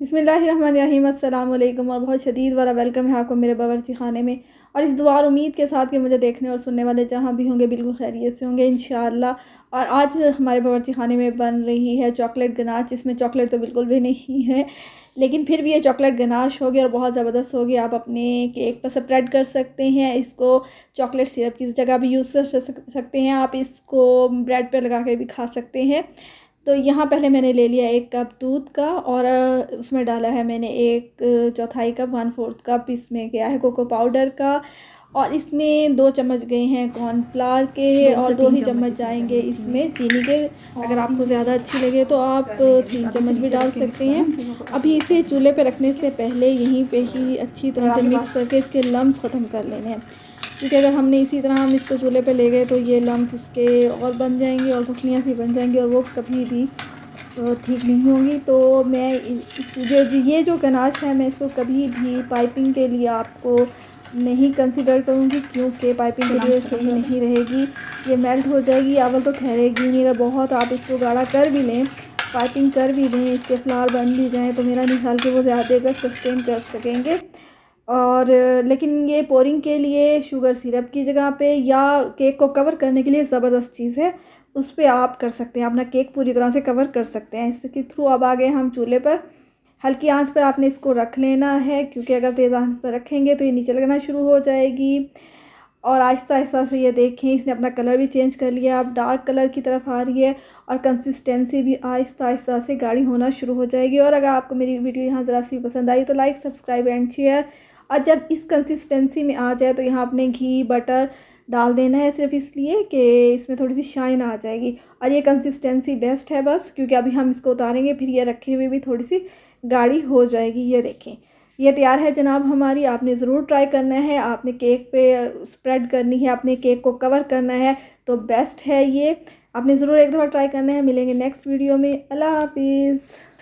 बिस्मिल्लाहिर्रहमानिर्रहीम अस्सलाम वालेकुम और बहुत शदीद वाला वेलकम है आपको मेरे बावर्ची खाने में। और इस दुआ और उम्मीद के साथ कि मुझे देखने और सुनने वाले जहाँ भी होंगे बिल्कुल खैरियत से होंगे इंशाअल्लाह। और आज हमारे बावर्ची खाने में बन रही है चॉकलेट गनाश, जिसमें चॉकलेट तो बिल्कुल भी नहीं है, लेकिन फिर भी ये चॉकलेट गनाश होगी और बहुत ज़बरदस्त होगी। आप अपने केक पर स्प्रेड कर सकते हैं इसको, चॉकलेट सिरप की जगह भी यूज़ कर सकते हैं, आप इसको ब्रेड पर लगा के भी खा सकते हैं। तो यहाँ पहले मैंने ले लिया 1 कप दूध का और उसमें डाला है मैंने 1/4 कप 1/4 कप इसमें गया है कोको पाउडर का। और इसमें 2 चम्मच गए हैं कॉर्नफ्लावर के और 2 ही चम्मच जाएंगे इसमें चीनी के। अगर आपको ज़्यादा अच्छी लगे तो आप 3 चम्मच भी डाल सकते हैं। अभी इसे चूल्हे पे रखने से पहले यहीं पे ही अच्छी तरह से मिक्स करके इसके लम्स ख़त्म कर लेने हैं, क्योंकि अगर हमने इसी तरह हम इसको चूल्हे पे ले गए तो ये लम्स इसके और बन जाएंगे और गुठलियाँ सी बन जाएंगी और वो कभी भी ठीक नहीं होंगी। तो मैं ये जो गनाश है मैं इसको कभी भी पाइपिंग के लिए आपको नहीं कंसिडर करूँगी, क्योंकि पाइपिंग के लिए सही नहीं रहेगी। ये मेल्ट हो जाएगी, अवल तो ठहरेगी नहीं बहुत। आप इसको गाढ़ा कर भी लें, पाइपिंग कर भी लें, इसके फ्लावर बन भी जाएँ तो मेरा नहीं ख्याल कि वो ज़्यादा देर तक सस्टेन कर सकेंगे। और लेकिन ये पोरिंग के लिए शुगर सिरप की जगह पे या केक को कवर करने के लिए ज़बरदस्त चीज़ है, उस पे आप कर सकते हैं, अपना केक पूरी तरह से कवर कर सकते हैं इसके थ्रू। अब आ गए हम चूल्हे पर, हल्की आंच पर आपने इसको रख लेना है, क्योंकि अगर तेज़ आंच पर रखेंगे तो ये नीचे लगना शुरू हो जाएगी। और आहिस्ता आहिस्ता से ये देखें इसने अपना कलर भी चेंज कर लिया, अब डार्क कलर की तरफ आ रही है और कंसिस्टेंसी भी आहिस्ता आहिस्ता से गाढ़ी होना शुरू हो जाएगी। और अगर आपको मेरी वीडियो यहाँ ज़रा सी पसंद आई तो लाइक, सब्सक्राइब एंड शेयर। और जब इस कंसिस्टेंसी में आ जाए तो यहाँ आपने घी बटर डाल देना है, सिर्फ इसलिए कि इसमें थोड़ी सी शाइन आ जाएगी। और ये कंसिस्टेंसी बेस्ट है बस, क्योंकि अभी हम इसको उतारेंगे फिर ये रखे हुए भी थोड़ी सी गाढ़ी हो जाएगी। ये देखें ये तैयार है जनाब हमारी। आपने ज़रूर ट्राई करना है, आपने केक पे स्प्रेड करनी है, अपने केक को कवर करना है तो बेस्ट है ये। आपने ज़रूर एक दफ़ा ट्राई करना है। मिलेंगे नेक्स्ट वीडियो में। अल्लाह हाफिज़।